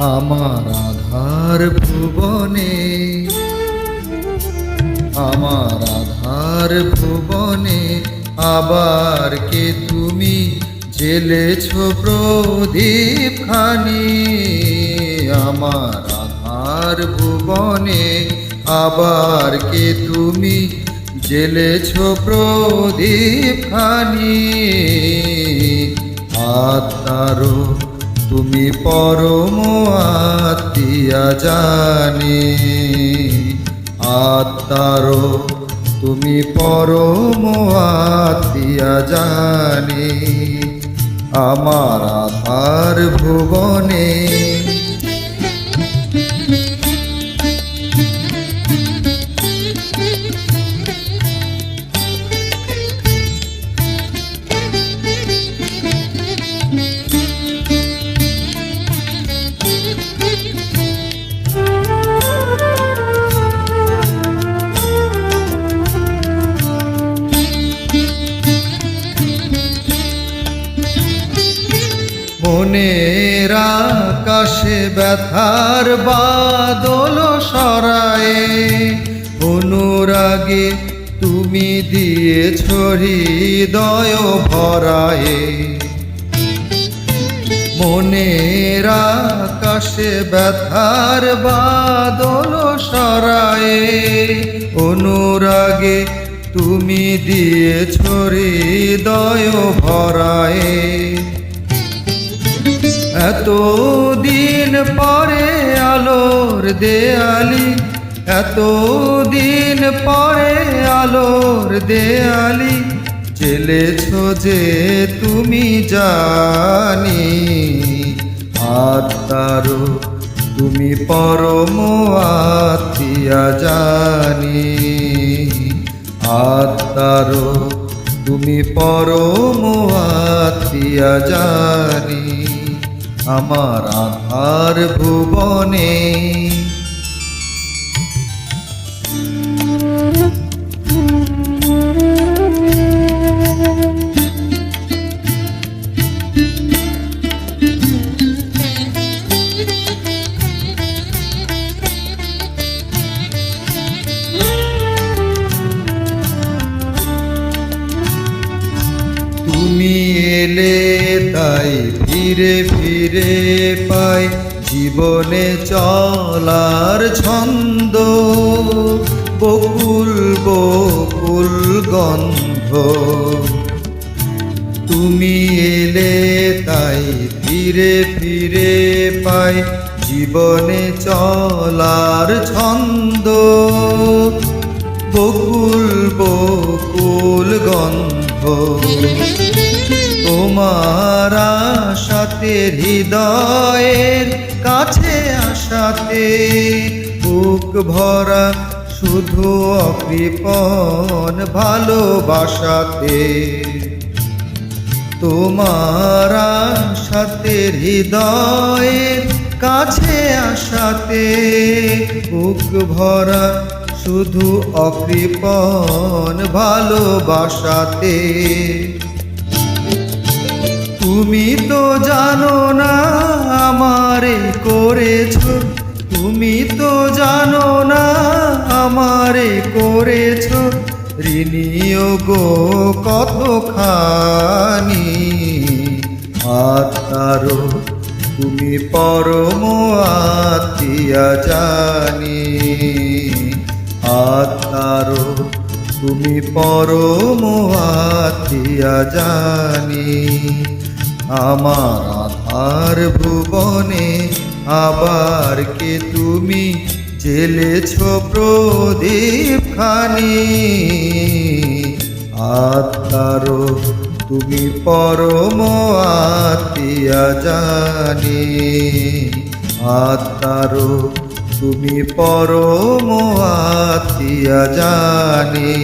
আমার আধার ভুবনে, আমার আধার ভুবনে আবার কে তুমি জ্বেলেছ প্রদীপ খানি। আমার আধার ভুবনে আবার কে তুমি জ্বেলেছ প্রদীপ খানি। আত্মারো তুমি পরম আত্মীয়া জানি, আত্মারো তুমি পরম আত্মীয়া জানি। আমার আধার ভুবনে মনের আকাশে ব্যথার বাদল সরায়ে, অনুরাগে তুমি দিয়েছ হৃদয় ভরায়ে। মনের আকাশে ব্যথার বাদল সরায়ে, অনুরাগে তুমি দিয়েছ হৃদয় ভরায়ে। এতদিন পরে আলোর দেয়ালি, এতদিন পরে আলোর দেয়ালি জ্বেলেছ যে তুমি জানি। আত্মারো তুমি পরম আত্মীয়া জানি, আত্মারো তুমি পরম আত্মীয়া জানি। আমার আধার ভুবনে তুমি এলে তাই ফিরে ফিরে পাই জীবনে চলার ছন্দ। বকুল বকুল গন্ধ, তুমি এলে তাই ফিরে ফিরে পাই জীবনে চলার ছন্দ। বকুল বকুল গন্ধ, তোমার আশাতে হৃদয়ের কাছে আসাতে বুক ভরা শুধু অকৃপণ ভালোবাসাতে। তোমার আশাতে হৃদয়ের কাছে আসাতে বুক ভরা শুধু অকৃপণ ভালোবাসাতে। তুমি তো জানো না আমারে করেছো, তুমি তো জানো না আমারে করেছো ঋণীয় গো কতখানি। আত্মারো তুমি পরম আত্মীয়া জানি, আত্মারো তুমি পরম আত্মীয়া জানি। আমার আধার ভুবনে আবার কে তুমি জ্বেলেছ প্রদীপ খানি। আত্মারো তুমি পরম আত্মীয়া জানি, আত্মারো তুমি পরম আত্মীয়া জানি।